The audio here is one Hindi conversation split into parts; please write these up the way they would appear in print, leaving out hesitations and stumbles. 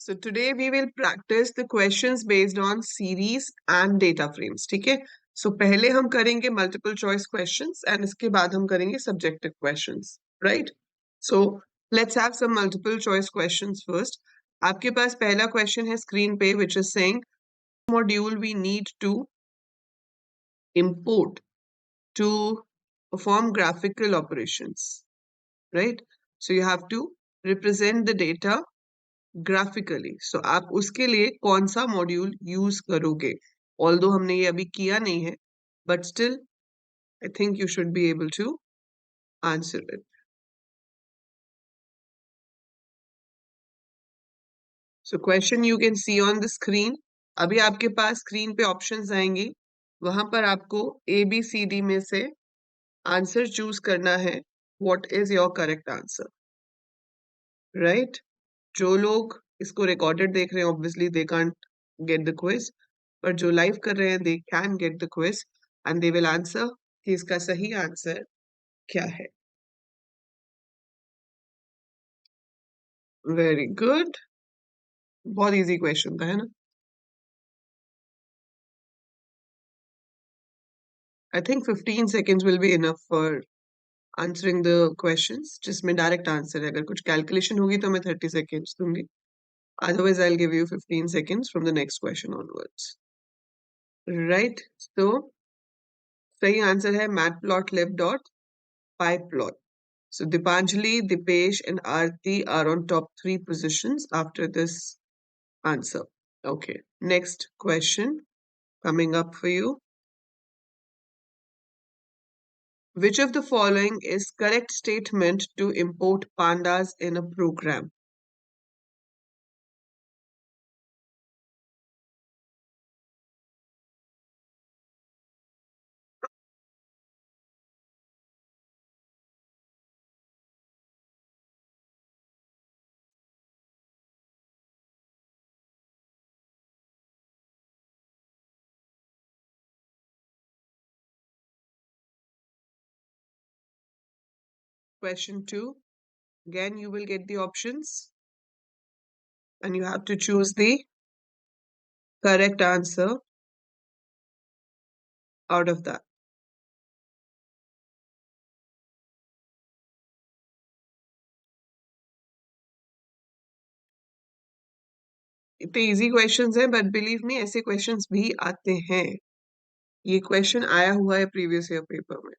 So today we will practice the questions based on series and data frames. ठीक है? So पहले हम करेंगे multiple choice questions and इसके बाद हम करेंगे subjective questions, right? So let's have some multiple choice questions first. आपके पास पहला question है screen पे which is saying module we need to import to perform graphical operations, right? So you have to represent the data graphically so आप उसके लिए कौन सा मॉड्यूल यूज करोगे ऑल्दो हमने ये अभी किया नहीं है but still I think you should be able to answer it so question you can see on the screen अभी आपके पास स्क्रीन पे ऑप्शंस आएंगी वहां पर आपको ए बी सी डी में से आंसर चूज करना है what is your correct answer right जो लोग इसको रिकॉर्डेड देख रहे हैं obviously they can't get the quiz पर जो लाइव कर रहे हैं they can get the quiz and they will answer कि इसका सही आंसर क्या है वेरी गुड बहुत इजी क्वेश्चन था है ना I think 15 seconds will be enough for answering the questions जिसमें डायरेक्ट आंसर है अगर कुछ कैलकुलेशन होगी तो मैं 30 seconds दूंगी otherwise I'll give you 15 seconds from the next question onwards right so सही आंसर है matplotlib.pyplot. So Dipanjali, Dipesh, and Aarti are on top 3 positions after this answer. Okay, next question coming up for you. Which of the following is correct statement to import pandas in a program? Question 2. Again, you will get the options and you have to choose the correct answer out of that. इतने इजी क्वेश्चंस हैं बट बिलीव मी ऐसे क्वेश्चंस भी आते हैं ये क्वेश्चन आया हुआ है प्रीवियस ईयर पेपर में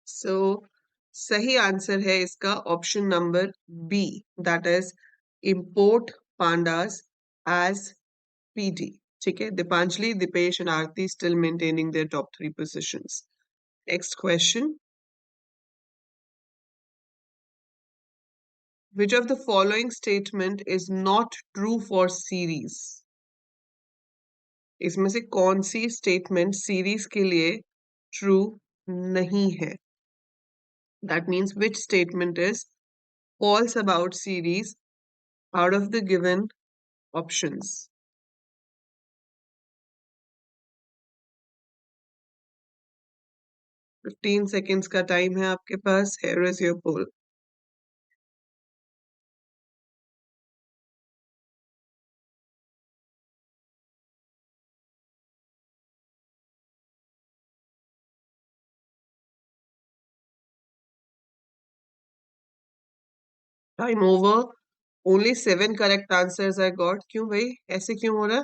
सो सही आंसर है इसका option number B that is import pandas as PD ठीक है Deepanjali Deepesh and Aarti still maintaining their top 3 positions next question which of the following statement is not true for series इसमें से कौन सी स्टेटमेंट सीरीज के लिए ट्रू नहीं है that means which statement is false about series out of the given options 15 seconds का टाइम है आपके पास here is your poll time over only 7 correct answers I got क्यों भाई ऐसे क्यों हो रहा है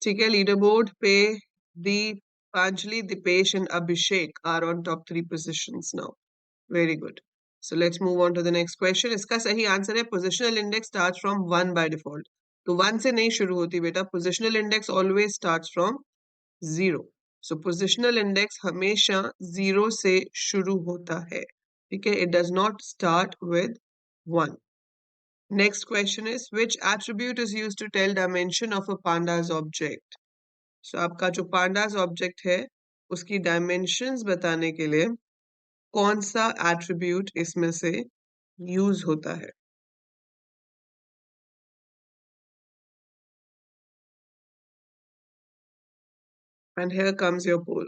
ठीक है लीडर बोर्ड पे Deepanjali, Dipesh and Abhishek are on top 3 positions now very good so let's move on to the next question इसका सही आंसर है positional index starts from 1 by default तो 1 से नहीं शुरू होती बेटा positional index always starts from 0 so positional index हमेशा 0 से शुरू होता है ठीक है it does not start with 1 next question is which attribute is used to tell dimension of a pandas object so आपका जो pandas object है उसकी dimensions बताने के लिए कौन सा attribute इसमें से यूज होता है and here comes your poll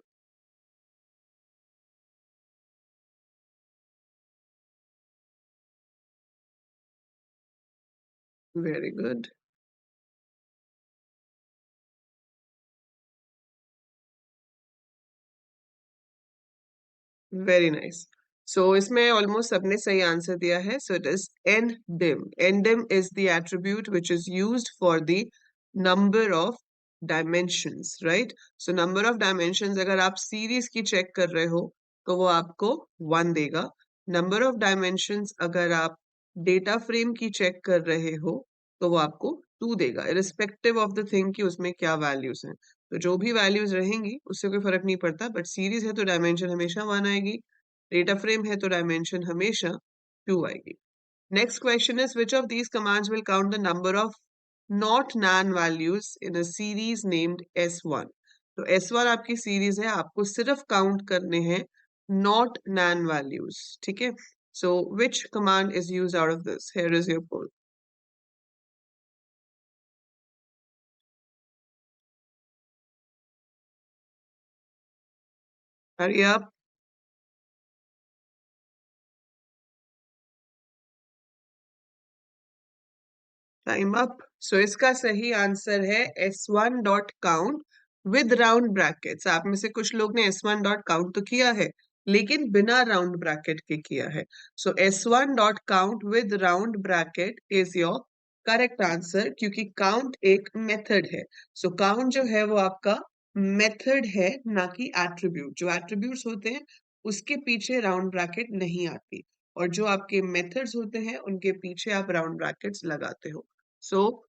Very good. Very nice. So इसमें ऑलमोस्ट सबने सही आंसर दिया है. So it is ndim. ndim is the attribute which is used for the number of dimensions, right? So number of dimensions अगर आप सीरीज की चेक कर रहे हो तो वो आपको 1 देगा. नंबर ऑफ डायमेंशंस अगर आप डेटा फ्रेम की चेक कर रहे हो तो वो आपको 2 देगा, इरिस्पेक्टिव ऑफ द थिंग कि उसमें क्या वैल्यूज हैं. तो जो भी वैल्यूज रहेंगी उससे कोई फर्क नहीं पड़ता, बट सीरीज है तो डायमेंशन हमेशा 1 आएगी, डेटा फ्रेम है तो डायमेंशन हमेशा 2 आएगी. Next question is which of these commands will count the number of not NaN values in a series named S1. तो S1 आपकी सीरीज है, आपको सिर्फ काउंट करने हैं नॉट नैन वैल्यूज. ठीक है. So which command is used out of this? Here is your poll. Hurry. Time up. So इसका सही आंसर है S1 dot count with round brackets. आप में से कुछ लोग ने S1 डॉट काउंट तो किया है लेकिन बिना राउंड ब्रैकेट के किया है. सो S1 dot count with round bracket is your correct answer, क्योंकि काउंट एक मेथड है. सो काउंट जो है वो आपका मेथड है, ना कि एट्रीब्यूट. जो एट्रीब्यूट्स होते हैं उसके पीछे राउंड ब्रैकेट नहीं आती, और जो आपके मेथड्स होते हैं उनके पीछे आप राउंड ब्रैकेट्स लगाते हो. सो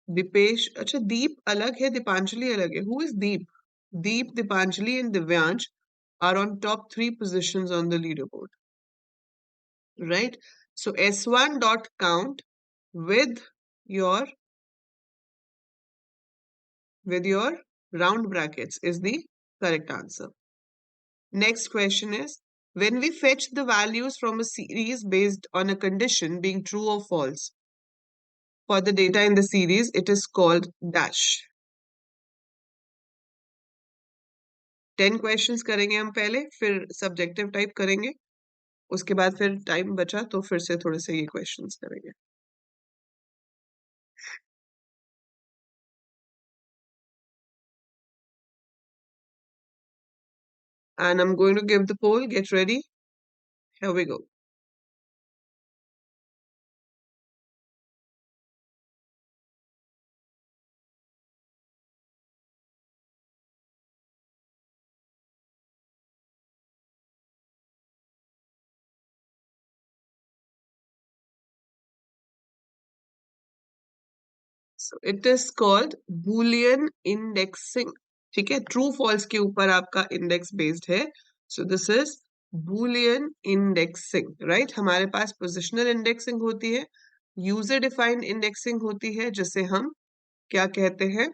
दीपेश, अच्छा दीप अलग है, दीपांजलि अलग है. Who is Deep? Deep, Deepanjali and Divyansh are on top 3 positions on the leaderboard, right? So S1 dot count with your your round brackets is the correct answer. Next question is, when we fetch the values from a series based on a condition being true or false for the data in the series, it is called dash. 10 questions करेंगे हम पहले, फिर सब्जेक्टिव टाइप करेंगे, उसके बाद फिर टाइम बचा तो फिर से थोड़े से ये क्वेश्चंस करेंगे. And I'm going to give the poll. Get ready. Here we go. So it is called Boolean indexing. ठीक है, ट्रू फॉल्स के ऊपर आपका इंडेक्स बेस्ड है. So this is Boolean indexing, right? हमारे पास पोजिशनल इंडेक्सिंग होती है, यूजर डिफाइंड इंडेक्सिंग होती है जिसे हम क्या कहते हैं,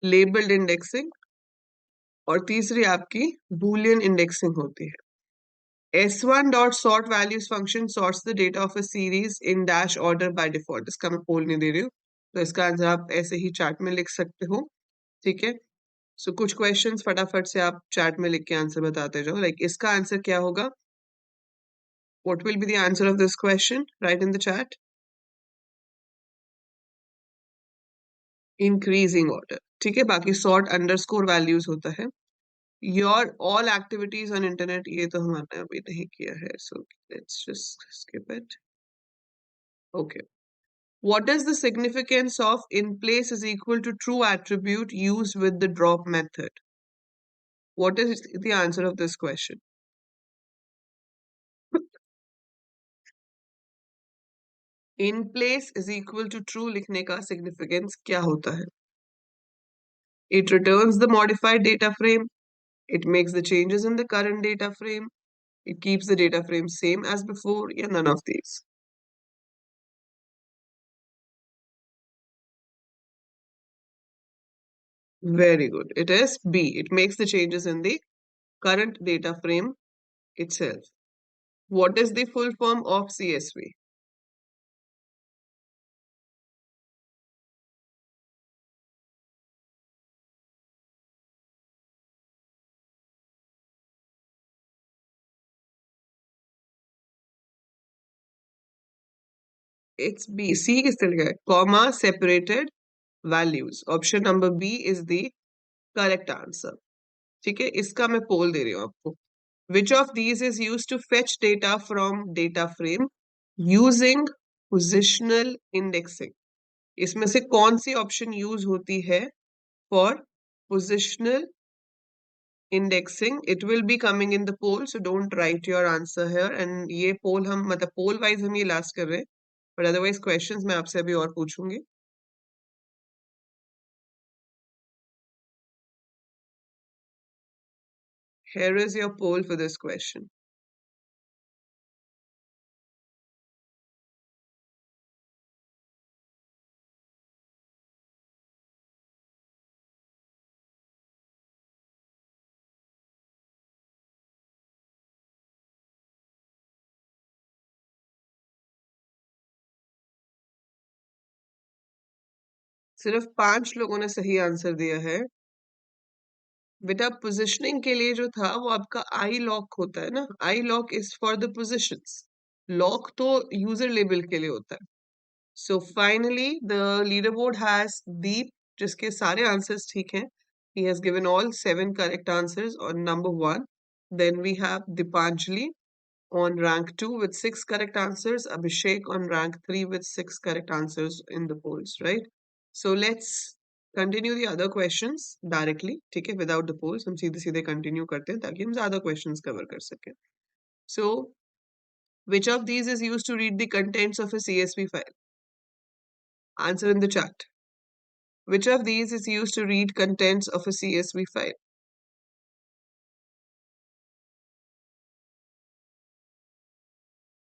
लेबल्ड इंडेक्सिंग, और तीसरी आपकी Boolean इंडेक्सिंग होती है. S1 dot sort values function sorts the data of a series in dash order by default. इसका मैं पोल नहीं दे रही हूँ, तो इसका आंसर आप ऐसे ही चार्ट में लिख सकते हो. ठीक है. सो कुछ क्वेश्चंस फटाफट से आप चैट में लिख के आंसर बताते जाओ. लाइक इसका आंसर क्या होगा? What will be the answer of this question? Write in the chat. Increasing order. ठीक है. बाकी sort underscore values होता है. Your all activities on internet, ये तो हमने अभी नहीं किया है. So let's just skip it. Okay. What is the significance of in place is equal to true attribute used with the drop method? What is the answer of this question? In place is equal to true लिखने का significance क्या होता है? It returns the modified data frame. It makes the changes in the current data frame. It keeps the data frame same as before. Yeah, none of these. Very good. It is B. It makes the changes in the current data frame itself. What is the full form of CSV? It's B, C किस तरह है, comma separated values. Option number B is the correct answer. ठीक है, इसका मैं पोल दे रही हूँ आपको। Which of these is use to fetch data from data frame using positional indexing? इसमें से कौन सी ऑप्शन यूज होती है for positional indexing? It will be coming in the poll, so don't write your answer here. And ये poll हम मतलब poll wise हम ये last कर रहे हैं, but otherwise questions मैं आपसे अभी और पूछूंगी। Here is your poll for this question. सिर्फ 5 लोगों ने सही आंसर दिया है। बेटा पोजिशनिंग के लिए जो था वो आपका आई लॉक होता है ना, I lock is for the positions, lock तो यूजर लेबल के लिए होता है। So finally, the leaderboard has Deep, जिसके सारे answers ठीक हैं. He has given all 7 correct answers on number 1. Then we have Dipanjali on rank 2 with 6 correct answers. Abhishek on rank 3 with 6 correct answers in the polls, right? So let's continue the other questions directly, ठीक है, without the polls. हम सीधे सीधे continue करते हैं ताकि हम ज़्यादा questions cover कर सकें. So, which of these is used to read the contents of a CSV file? Answer in the chat. Which of these is used to read contents of a CSV file?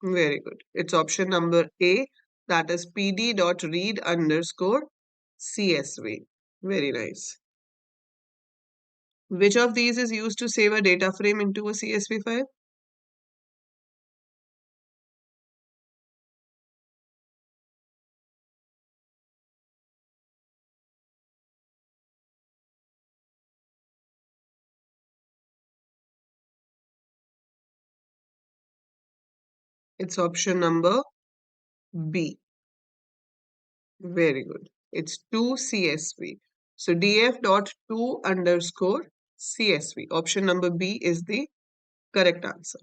Very good. It's option number A, that is pd.read underscore CSV. Very nice. Which of these is used to save a data frame into a CSV file? It's option number B. Very good. It's 2CSV. So df.to underscore CSV. Option number B is the correct answer.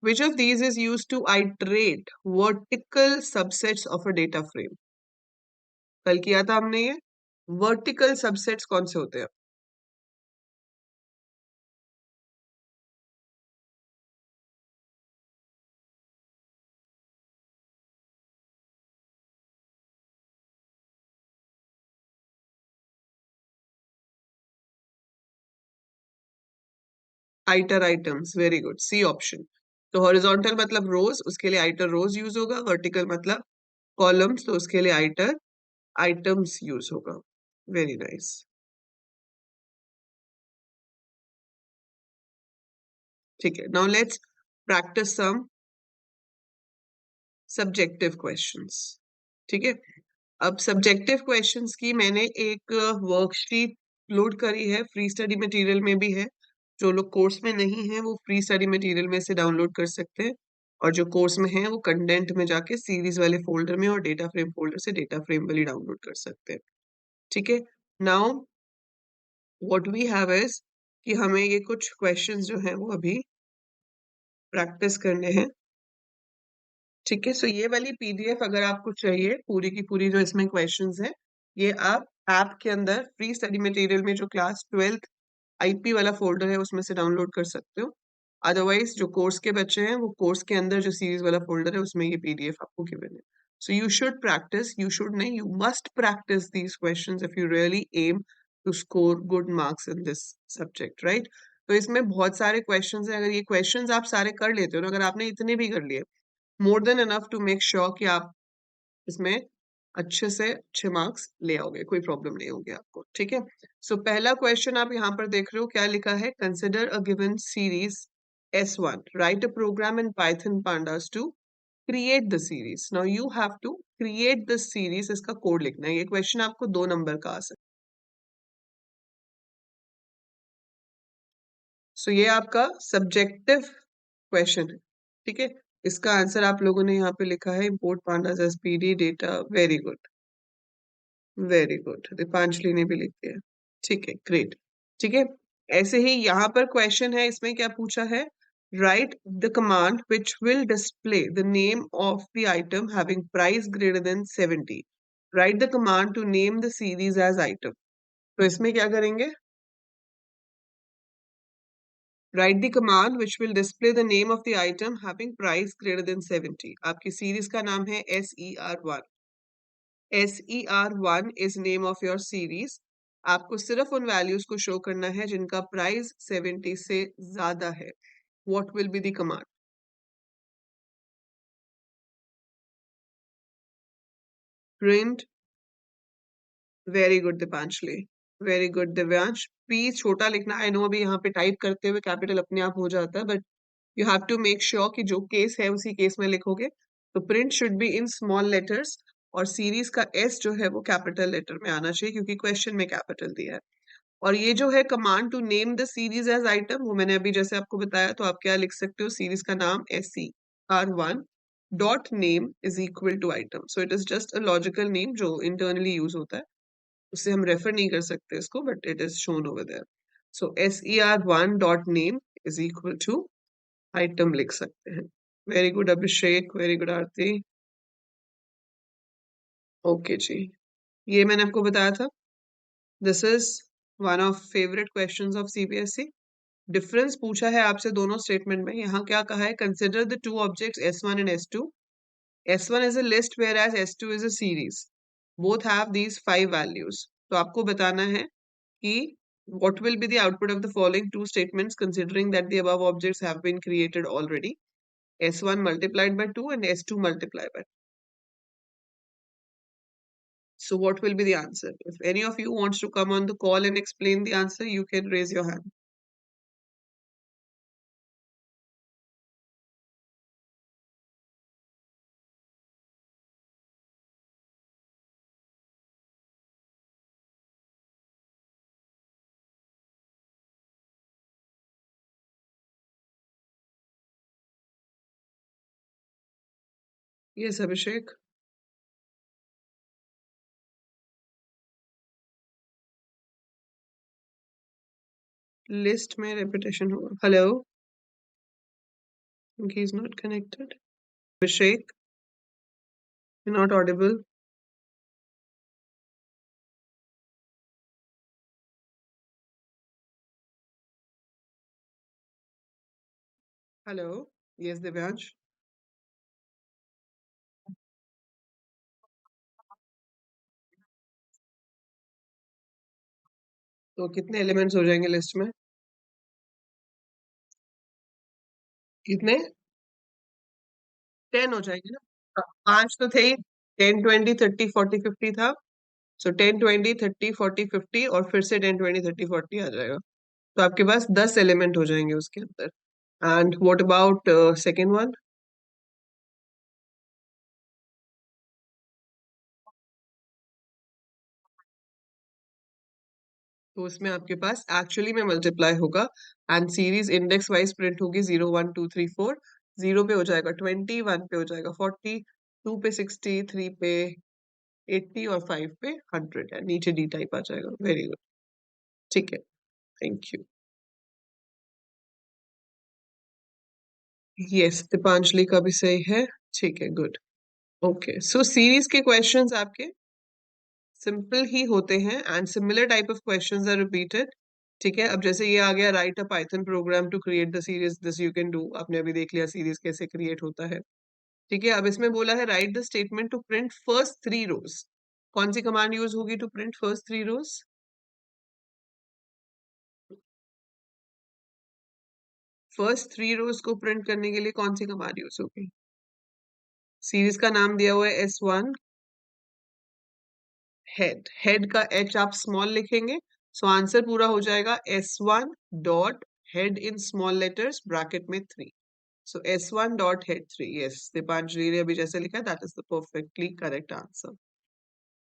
Which of these is used to iterate vertical subsets of a data frame? कल किया था हमने ये। वर्टिकल सबसेट्स कौन से होते हैं? Iter items, very good, C option. तो हॉरिजॉन्टल मतलब रोज, उसके लिए आइटर रोज यूज होगा। वर्टिकल मतलब कॉलम्स, तो उसके लिए आइटर आइटम्स यूज होगा। Very nice. ठीक है, now let's practice some subjective questions. ठीक है, अब सब्जेक्टिव क्वेश्चंस की मैंने एक वर्कशीट लोड करी है, फ्री स्टडी मटेरियल में भी है। जो लोग कोर्स में नहीं है वो फ्री स्टडी मटेरियल में से डाउनलोड कर सकते हैं, और जो कोर्स में है वो कंटेंट में जाके सीरीज वाले फोल्डर में और डेटा फ्रेम फोल्डर से डेटा फ्रेम वाली डाउनलोड कर सकते हैं। ठीक है, now what we have is कि हमें ये कुछ क्वेश्चंस जो हैं वो अभी प्रैक्टिस करने हैं। ठीक है, सो ये वाली पीडीएफ अगर आपको चाहिए पूरी की पूरी जो इसमें क्वेश्चंस हैं, ये आप ऐप के अंदर फ्री स्टडी मटेरियल में जो क्लास 12th आईपी वाला फोल्डर है उसमें से डाउनलोड कर सकते हो। अदरवाइज जो कोर्स के बच्चे हैं वो कोर्स के अंदर जो सीरीज वाला फोल्डर है उसमें ये पीडीएफ आपको गिवन है। So you should practice, you should नहीं, you must practice these questions if you really aim to score good marks in this subject, right? तो इसमें बहुत सारे क्वेश्चंस हैं, अगर ये क्वेश्चंस आप सारे कर लेते हो ना, अगर आपने इतने भी कर लिए, more than enough to make sure कि आप इसमें अच्छे से अच्छे मार्क्स ले आओगे, कोई प्रॉब्लम नहीं होगी आपको। ठीक है, सो पहला क्वेश्चन आप यहाँ पर देख रहे हो, क्या लिखा है? Consider a given series S1, write a program in Python pandas to create the series. Now you have to create the series, इसका कोड लिखना है। ये क्वेश्चन आपको 2 नंबर का आ सकता है। सो ये आपका सब्जेक्टिव क्वेश्चन है। ठीक है, इसका आंसर आप लोगों ने यहाँ पे लिखा है import pandas as PD data. Very good, very good. Deepanjali ने भी लिख दिया। ठीक है, ग्रेट। ठीक है, ऐसे ही यहाँ पर क्वेश्चन है, इसमें क्या पूछा है? Write the command which will display the name of the item having price greater than 70। Write the command to name the series as item. तो इसमें क्या करेंगे? Write the command which will display the name of the item having price greater than 70। आपकी सीरीज का नाम है SER1। SER1 is name of your series। आपको सिर्फ उन वैल्यूज को शो करना है जिनका प्राइस 70 से ज्यादा है। What will be the command? Print। Very good Deepanshali, very good Divyansh. P छोटा लिखना। आई नो अभी यहाँ पे टाइप करते हुए कैपिटल अपने आप हो जाता है, but you have to make sure कि जो केस है उसी केस में लिखोगे। तो print should be in small letters, और सीरीज का एस जो है वो कैपिटल लेटर में आना चाहिए, क्योंकि क्वेश्चन में कैपिटल दिया है। और ये जो है command to name the series as item, वो मैंने अभी जैसे आपको बताया, तो आप क्या लिख सकते हो? सीरीज का नाम SER1 dot name is equal to item. So it is just a logical name जो इंटरनली यूज होता है, उससे हम रेफर नहीं कर सकते इसको, but it is shown over there. So SER1 dot name is equal to item लिख सकते हैं। Very good Abhishek, very good Aarti. Okay ji, ये मैंने आपको बताया था। This is one of favourite questions of CBSE। Difference पूछा है आपसे दोनों स्टेटमेंट में। यहाँ क्या कहा है? Consider the two objects S1 and S2। S1 is a list whereas S2 is a series। Both have these 5 values। तो आपको बताना है कि what will be the output of the following two statements considering that the above objects have been created already? S1 multiplied by 2 and S2 multiplied by 2. So what will be the answer? If any of you wants to come on the call and explain the answer, you can raise your hand. Yes, Abhishek. List में repetition होगा। Hello? He is not connected. Abhishek, you're not audible. Hello? Yes, Divyansh. तो कितने एलिमेंट्स हो जाएंगे लिस्ट में? कितने? 10 हो जाएंगे ना? हाँ, 5 तो थे ही। 10 20 30 40 50 था। सो 10 20 30 40 50 और फिर से 10 20 30 40 आ जाएगा। तो आपके पास 10 एलिमेंट हो जाएंगे उसके अंदर। And what about second one? तो उसमें आपके पास एक्चुअली में मल्टीप्लाई होगा, and series index wise print होगी। 0 1 2 3 4। 0 पे हो जाएगा 20, 1 पे हो जाएगा 40, 2 पे 60, 3 पे 80 और 5 पे 100 है। नीचे डी टाइप आ जाएगा। वेरी गुड, ठीक है, थैंक यू। यस, दीपांजलि का भी सही है। ठीक है, गुड। ओके, सो सीरीज के क्वेश्चंस आपके सिंपल ही होते हैं, and similar type of questions are repeated. ठीक है, अब जैसे ये आ गया, write a Python program to create the series, this you can do. आपने अभी देख लिया सीरीज कैसे क्रिएट होता है। ठीक है, अब इसमें बोला है write the statement to print first 3 rows. कौन सी कमांड यूज होगी to print first 3 rows? First 3 rows को प्रिंट करने के लिए कौन सी कमांड यूज होगी? सीरीज का नाम दिया हुआ है S1 हेड। हेड का H आप स्मॉल लिखेंगे, सो आंसर पूरा हो जाएगा S1 dot head in small letters bracket में 3। So S1 dot head 3। Yes, Deepanjali ने अभी जैसे लिखा, that is the perfectly correct answer.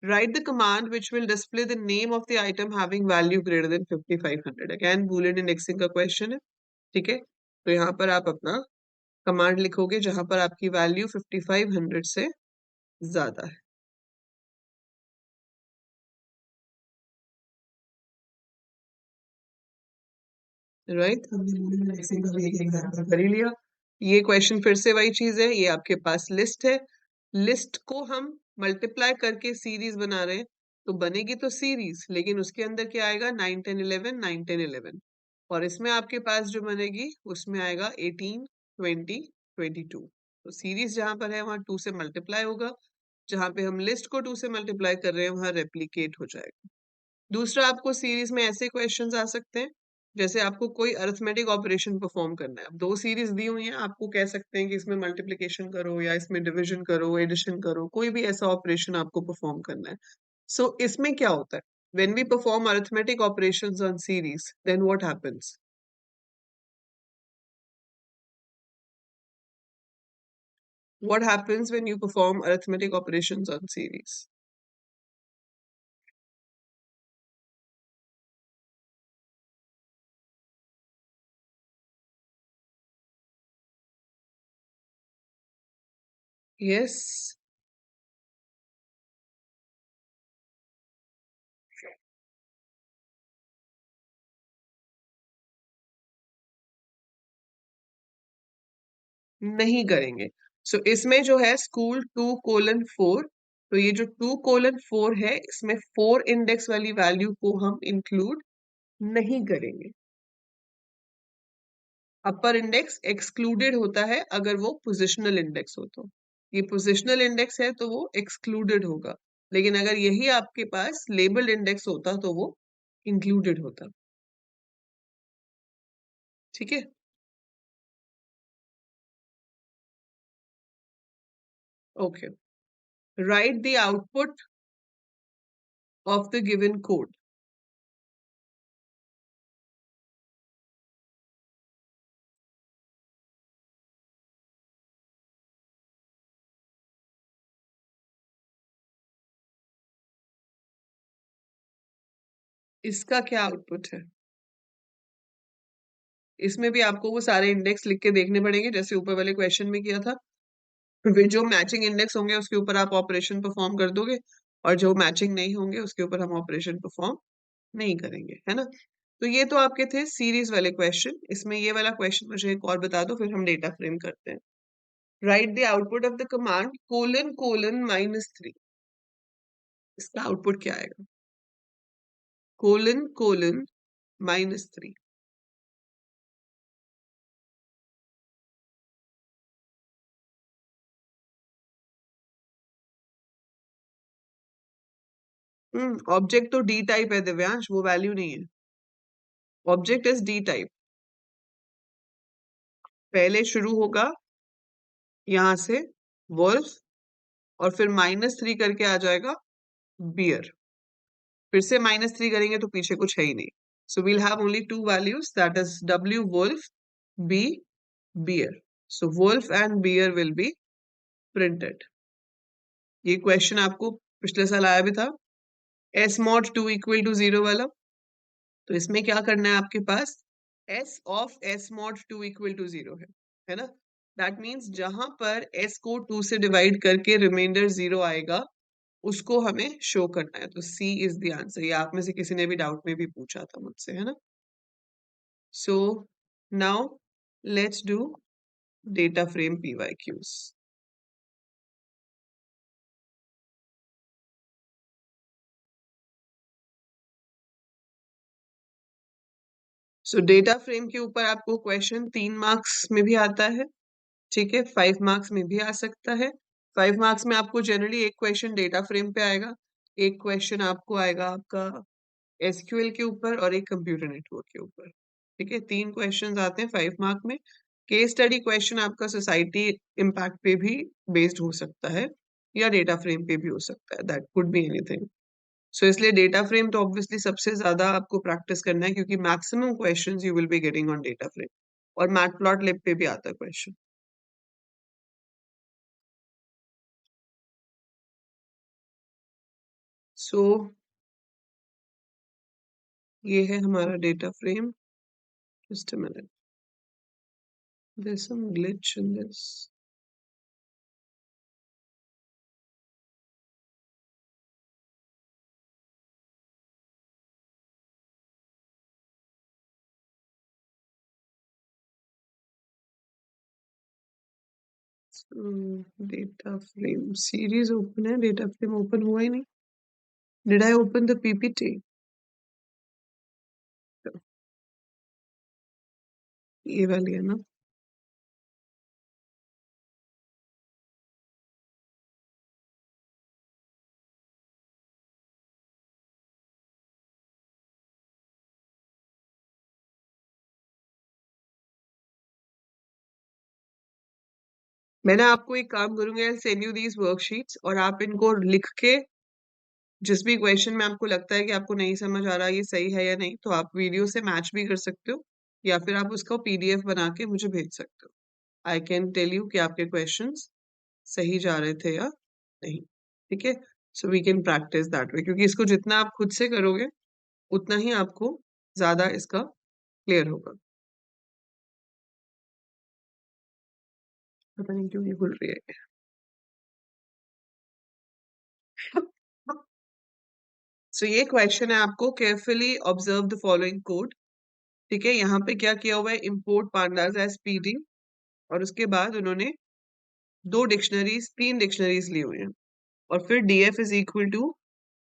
Write the command which will display the name of the item having value greater than 5500। Again boolean indexing का क्वेश्चन है। ठीक है, तो यहाँ पर आप अपना कमांड लिखोगे जहां पर आपकी वैल्यू 5500 से ज्यादा है। राइट, हमने सिंपल एक एग्जांपल कर ही लिया। ये क्वेश्चन फिर से वही चीज है, ये आपके पास लिस्ट है, लिस्ट को हम मल्टीप्लाई करके सीरीज बना रहे हैं, तो बनेगी तो सीरीज, लेकिन उसके अंदर क्या आएगा, 9 10 11 9 10 11, और इसमें आपके पास जो बनेगी उसमें आएगा 18 20 22। तो सीरीज जहां पर है वहां 2 से मल्टीप्लाई होगा, जहां पे हम लिस्ट को 2 से मल्टीप्लाई कर रहे हैं वहां रेप्लीकेट हो जाएगा। दूसरा, आपको सीरीज में ऐसे क्वेश्चंस आ सकते हैं, जैसे आपको कोई अरिथमेटिक ऑपरेशन परफॉर्म करना है, अब दो सीरीज दी हुई हैं, आपको कह सकते हैं कि इसमें मल्टीप्लिकेशन करो या इसमें डिवीजन करो, एडिशन करो, कोई भी ऐसा ऑपरेशन आपको परफॉर्म करना है। सो इसमें क्या होता है, when we perform arithmetic operations on series, then what happens? What happens when you perform arithmetic operations on series? Yes, नहीं करेंगे। सो इसमें जो है स्कूल 2:4, तो ये जो 2:4 है, इसमें 4 इंडेक्स वाली वैल्यू को हम इंक्लूड नहीं करेंगे। अपर इंडेक्स एक्सक्लूडेड होता है अगर वो पोजिशनल इंडेक्स हो तो, ये पोजिशनल इंडेक्स है तो वो एक्सक्लूडेड होगा, लेकिन अगर यही आपके पास लेबल्ड इंडेक्स होता तो वो इंक्लूडेड होता। ठीक है, okay. Right the output of the given code. इसका क्या आउटपुट है? इसमें भी आपको वो सारे इंडेक्स लिख के देखने पड़ेंगे, जैसे ऊपर वाले क्वेश्चन में किया था। फिर जो मैचिंग इंडेक्स होंगे उसके ऊपर आप ऑपरेशन परफॉर्म कर दोगे, और जो मैचिंग नहीं होंगे उसके ऊपर हम ऑपरेशन परफॉर्म नहीं करेंगे, है ना। तो ये तो आपके थे सीरीज वाले क्वेश्चन। इसमें ये वाला क्वेश्चन मुझे एक और बता दो, फिर हम डेटा फ्रेम करते हैं। Right the output of the command colon colon -3। इसका आउटपुट क्या आएगा? Colon colon -3। ऑब्जेक्ट तो डी टाइप है दिव्यांश, वो वैल्यू नहीं है। Object is D type. पहले शुरू होगा यहां से वुल्फ, और फिर -3 करके आ जाएगा बियर, फिर से -3 करेंगे तो पीछे कुछ है ही नहीं। So we'll have only two values, that is W wolf, B bear. So wolf and bear will be printed. ये क्वेश्चन आपको पिछले साल आया भी था, S mod 2 इक्वल टू 0 वाला। तो इसमें क्या करना है आपके पास, S of S mod 2 equal to 0 है ना। दैट मीन्स जहां पर S को 2 से डिवाइड करके रिमाइंडर 0 आएगा, उसको हमें शो करना है। तो C इज द आंसर। ये आप में से किसी ने भी डाउट में भी पूछा था मुझसे, है ना। So now let's do data frame PYQs। So data frame के ऊपर आपको क्वेश्चन 3 मार्क्स में भी आता है, ठीक है, 5 मार्क्स में भी आ सकता है। 5 मार्क्स में आपको जनरली एक क्वेश्चन डेटा फ्रेम पे आएगा, एक क्वेश्चन आपको आएगा आपका SQL के ऊपर, और एक कंप्यूटर नेटवर्क के ऊपर। ठीक है, 3 क्वेश्चन आते हैं 5 मार्क में। केस स्टडी क्वेश्चन आपका सोसाइटी इम्पैक्ट पे भी बेस्ड हो सकता है, या डेटा फ्रेम पे भी हो सकता है, दैट कुड बी एनीथिंग। सो इसलिए डेटा फ्रेम तो ऑब्वियसली सबसे ज्यादा आपको प्रैक्टिस करना है, क्योंकि maximum questions you will be getting on data frame, और मैटप्लॉटलिब पे भी आता है क्वेश्चन। सो ये है हमारा data frame. Just a minute. There's some glitch in this. Data frame series open है, data frame open हुआ ही नहीं. Did I open the PPT? ये वाली है ना? मैंने आपको एक काम करूंगी, I'll send you these worksheets और आप इनको लिख के जिस भी क्वेश्चन में आपको लगता है कि आपको नहीं समझ आ रहा ये सही है या नहीं, तो आप वीडियो से मैच भी कर सकते हो या फिर आप उसका पीडीएफ बना के मुझे भेज सकते हो. आई कैन टेल यू कि आपके क्वेश्चंस सही जा रहे थे या नहीं. ठीक है, so we can practise that way, क्योंकि इसको जितना आप खुद से करोगे उतना ही आपको ज्यादा इसका क्लियर होगा. पता नहीं क्यों ये भूल रही है. सो ये क्वेश्चन है आपको, carefully observe the following code. ठीक है, यहाँ पे क्या किया हुआ है, इम्पोर्ट पांडास एज पीडी, और उसके बाद उन्होंने तीन डिक्शनरीज ली हुई हैं, और फिर df is equal to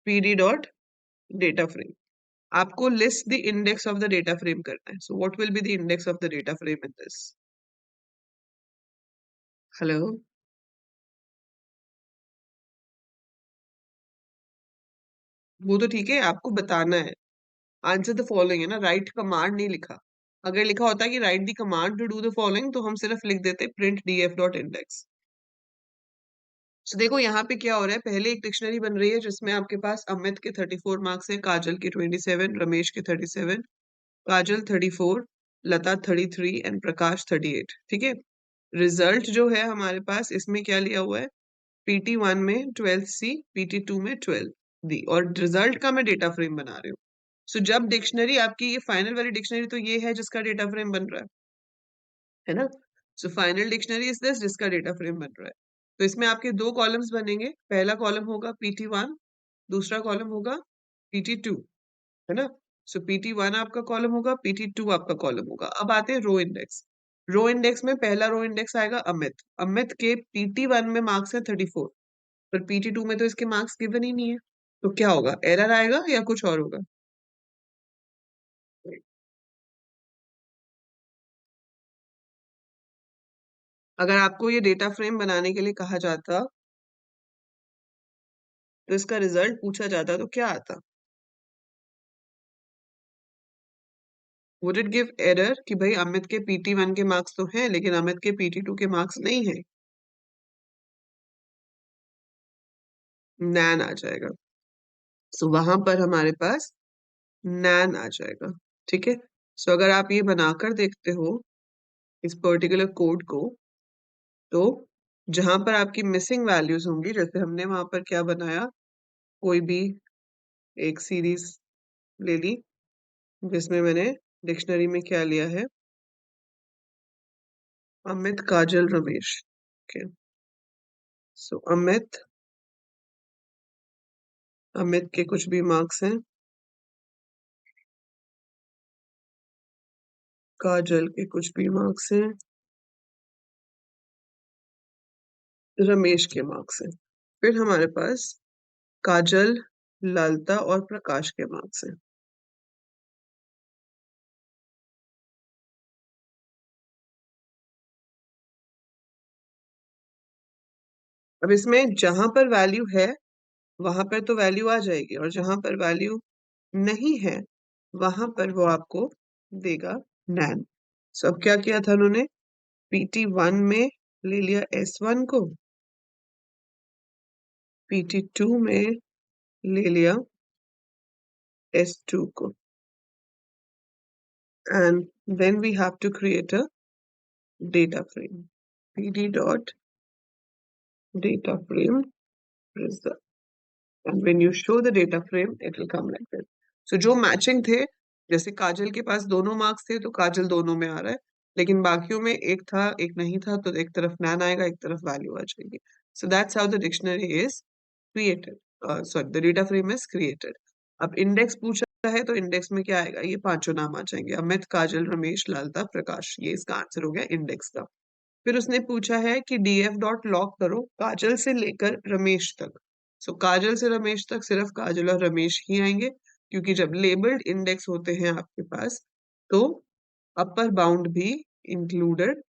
pd dot data frame. आपको list the index of the data frame करना है. So what will be the index of the data frame in this? Hello, वो तो ठीक है, आपको बताना है. आंसर द फॉलोइंग है ना, राइट कमांड नहीं लिखा. अगर लिखा होता कि write the command to do the following, तो हम सिर्फ लिख देते print df dot index. So देखो यहाँ पे क्या हो रहा है, पहले एक डिक्शनरी बन रही है जिसमें आपके पास अमित के 34 मार्क्स है, काजल के 27, रमेश के 37, काजल 34, लता 33 एंड प्रकाश 38. ठीक है, रिजल्ट जो है हमारे पास इसमें क्या लिया हुआ है, PT1 में 12C, PT2 में 12D, और रिजल्ट का मैं डेटा फ्रेम बना रही हूँ. सो जब डिक्शनरी आपकी ये फाइनल वाली डिक्शनरी तो ये है जिसका डेटा फ्रेम बन रहा है ना. So final dictionary is this जिसका डेटा फ्रेम बन रहा है. तो इसमें आपके दो कॉलम्स बनेंगे, पहला कॉलम होगा PT1, दूसरा कॉलम होगा PT2, है ना. सो PT1 आपका कॉलम होगा, PT2 आपका कॉलम होगा. अब आते हैं रो इंडेक्स. रो इंडेक्स में पहला रो इंडेक्स आएगा अमित. अमित के PT1 में मार्क्स है 34, पर PT2 में तो इसके मार्क्स गिवन ही नहीं है. तो क्या होगा, एरर आएगा या कुछ और होगा? अगर आपको ये डेटा फ्रेम बनाने के लिए कहा जाता, तो इसका रिजल्ट पूछा जाता, तो क्या आता? वुड इट गिव एरर कि भाई अमित के PT1 के मार्क्स तो हैं लेकिन अमित के PT2 के मार्क्स नहीं है? नैन आ जाएगा. सो वहां पर हमारे पास नैन आ जाएगा. ठीक है, सो अगर आप ये बनाकर देखते हो इस पर्टिकुलर कोड को, तो जहां पर आपकी मिसिंग वैल्यूज होंगी, जैसे हमने वहां पर क्या बनाया, कोई भी एक सीरीज ले ली जिसमें मैंने डिक्शनरी में क्या लिया है, अमित काजल रमेश. ओके, सो अमित के कुछ भी मार्क्स हैं, काजल के कुछ भी मार्क्स हैं, रमेश के मार्क्स हैं. फिर हमारे पास काजल, ललिता और प्रकाश के मार्क्स हैं. अब इसमें जहां पर वैल्यू है वहां पर तो वैल्यू आ जाएगी, और जहां पर वैल्यू नहीं है वहां पर वो आपको देगा नैन. सो अब क्या किया था उन्होंने, PT1 में ले लिया S1 को, PT2 में ले लिया S2 को, and then we have to create a data frame. PD dot data frame result. And when you show the data frame, it will come like this. So जो मैचिंग थे, जैसे काजल के पास दोनों मार्क्स थे तो काजल दोनों में आ रहा है, लेकिन बाकियों में एक था एक नहीं था, तो एक तरफ नैन आएगा, एक तरफ वैल्यू आ जाएगी। So that's how the dictionary is created, sorry the data frame is created. अब इंडेक्स पूछा है तो इंडेक्स में क्या आएगा, ये पांचों नाम आ जाएंगे, अमित, काजल, रमेश, लालता, प्रकाश, ये इसका आंसर हो गया इंडेक्स का। फिर उसने पूछा है कि डीएफ डॉट लॉग करो काजल से लेकर रमेश तक। सो काजल से रमेश तक सिर्फ काजल और रमेश ही आएंगे, क्योंकि जब लेबल्ड इंडेक्स होते हैं आपके पास तो अपर बाउंड भी इंक्लूडेड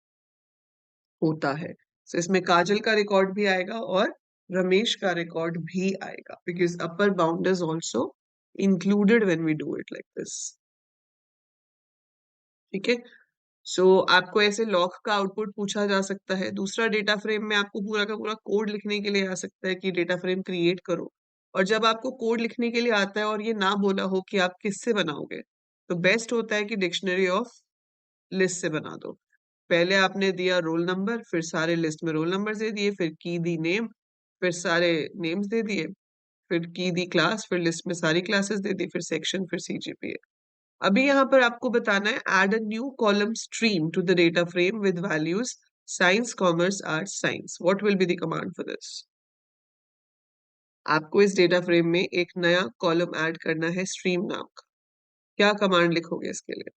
होता है। सो इसमें काजल का रिकॉर्ड भी आएगा और रमेश का रिकॉर्ड भी आएगा, because upper bound is also included when we do it like this. ठीक है। सो आपको ऐसे लॉग का आउटपुट पूछा जा सकता है। दूसरा, डेटा फ्रेम में आपको पूरा का पूरा कोड लिखने के लिए आ सकता है कि डेटा फ्रेम क्रिएट करो। और जब आपको कोड लिखने के लिए आता है और ये ना बोला हो कि आप किससे बनाओगे, तो बेस्ट होता है कि डिक्शनरी ऑफ लिस्ट से बना दो। पहले आपने दिया रोल नंबर, फिर सारे लिस्ट में रोल नंबर दे दिए, फिर की दी नेम, फिर सारे नेम्स दे दिए, फिर की दी क्लास, फिर लिस्ट में सारी क्लासेस दे दी, फिर सेक्शन, फिर सीजीपीए। अभी यहाँ पर आपको बताना है add a new column stream to the data frame with values science, commerce, arts, science. What will be the command for this? आपको इस डेटा फ्रेम में एक नया कॉलम ऐड करना है स्ट्रीम नाम का। क्या कमांड लिखोगे इसके लिए?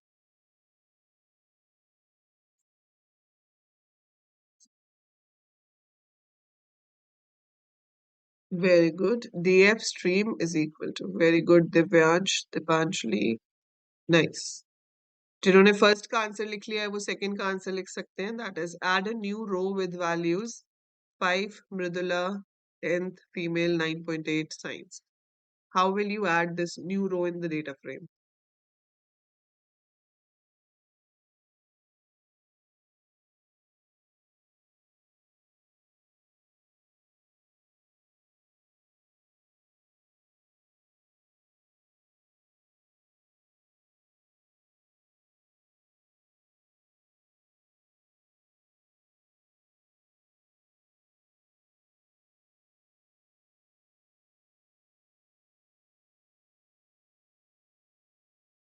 Very good, df stream is equal to, very good Divyansh, Deepanshali, nice. जिन्होंने फर्स्ट का आंसर लिख लिया है वो सेकंड का आंसर लिख सकते हैं, that is add a new row with values 5 Mridula, 10th female, 9.8 science. How will you add this new row in the data frame?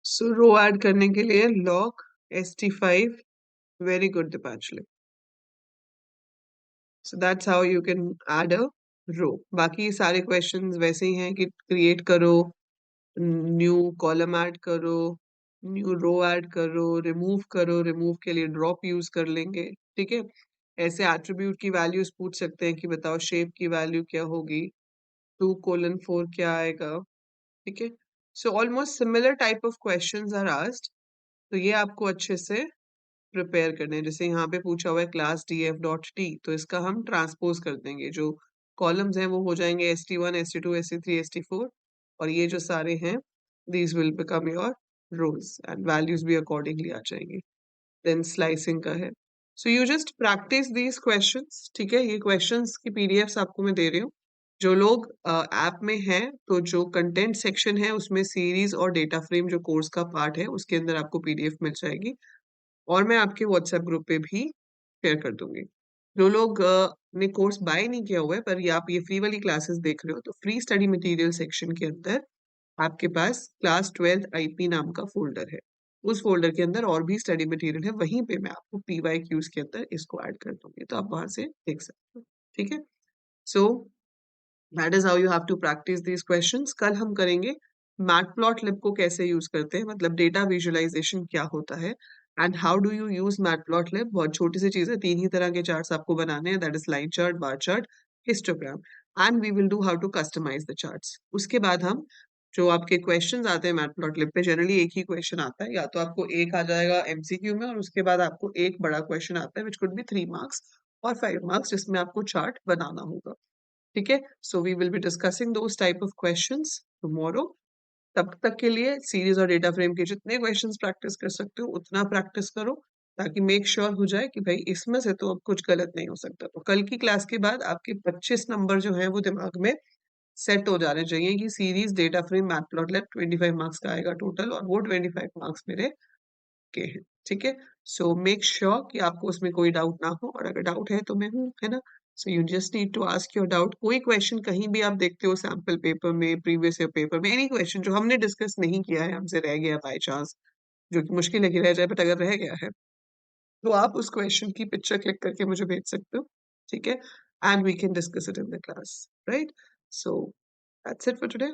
So row add करने के लिए log st5, very good Dipanjali. So that's how you can add a row. बाकी सारे questions वैसे ही हैं कि create करो, न्यू कॉलम ऐड करो, न्यू रो ऐड करो, रिमूव के लिए ड्रॉप यूज कर लेंगे। ठीक है। ऐसे एट्रीब्यूट की वैल्यूज पूछ सकते हैं कि बताओ शेप की वैल्यू क्या होगी, 2:4 क्या आएगा। ठीक है। So almost similar type of questions are asked, तो ये आपको अच्छे से प्रिपेयर करने हैं। जैसे यहाँ पे पूछा हुआ है क्लास df.t, तो इसका हम ट्रांसपोज कर देंगे, जो कॉलम्स हैं वो हो जाएंगे st1, st2, st3, st4, और ये जो सारे हैं these will become your rows and values भी accordingly आ जाएंगी। देन स्लाइसिंग का है। So you just practice these questions. ठीक है। ये क्वेश्चंस की पीडीएफ्स आपको मैं दे रही हूँ। जो लोग ऐप में हैं, तो जो कंटेंट सेक्शन है उसमें सीरीज और डेटा फ्रेम जो कोर्स का पार्ट है उसके अंदर आपको पीडीएफ मिल जाएगी, और मैं आपके व्हाट्सएप ग्रुप पे भी शेयर कर दूंगी। जो लोग ने कोर्स बाय नहीं किया हुआ है पर ये आप ये फ्री वाली क्लासेस देख रहे हो, तो फ्री स्टडी मटेरियल सेक्शन के अंदर आपके पास क्लास 12 आईपी नाम का फोल्डर है। उस फोल्डर के अंदर और भी स्टडी मटेरियल है, वहीं पे मैं आपको पीवाईक्यूज के अंदर इसको ऐड कर दूंगी, तो आप वहां से देख सकते हो। ठीक है। So that is how you have to practice these questions. कल हम करेंगे मैटप्लॉटलिब को कैसे यूज करते हैं, मतलब डेटा विजुअलाइजेशन क्या होता है, and how do you use matplotlib. बहुत छोटी सी चीज है, तीन ही तरह के चार्ट्स आपको बनाने हैं, that is line chart, bar chart, histogram, and we will do how to customize the charts. उसके बाद हम जो आपके क्वेश्चंस आते हैं मैटप्लॉटलिब पे, जनरली एक ही क्वेश्चन आता है, या तो आपको एक आ जाएगा एमसीक्यू में और उसके बाद आपको एक बड़ा क्वेश्चन आता है विच कुड बी 3 मार्क्स और 5 मार्क्स, जिसमें आपको चार्ट बनाना होगा। ठीक है। So we will be discussing those type of questions tomorrow. तब तक के लिए सीरीज और डेटा फ्रेम के जितने क्वेश्चंस प्रैक्टिस कर सकते हो उतना प्रैक्टिस करो, ताकि मेक श्योर हो जाए कि भाई इसमें से तो अब कुछ गलत नहीं हो सकता। तो कल की क्लास के बाद आपके 25 नंबर जो है वो दिमाग में सेट हो जाने चाहिए कि series, data frame, matplotlib 25 marks का आएगा टोटल, और वो 25 मार्क्स मेरे के हैं। ठीक है। सो मेक श्योर कि आपको उसमें कोई डाउट ना हो, और अगर डाउट है तो मैं हूँ, है ना। So you just need to ask your doubt. कोई क्वेश्चन कहीं भी आप देखते हो सैम्पल पेपर में, प्रीवियस ईयर पेपर में, एनी क्वेश्चन जो हमने डिस्कस नहीं किया है, हमसे रह गया बाय चांस, जो कि मुश्किल है कि रह जाए, बट अगर रह गया है तो आप उस क्वेश्चन की पिक्चर क्लिक करके मुझे भेज सकते हो, ठीक है, and we can discuss it in the class, right? So that's it for today.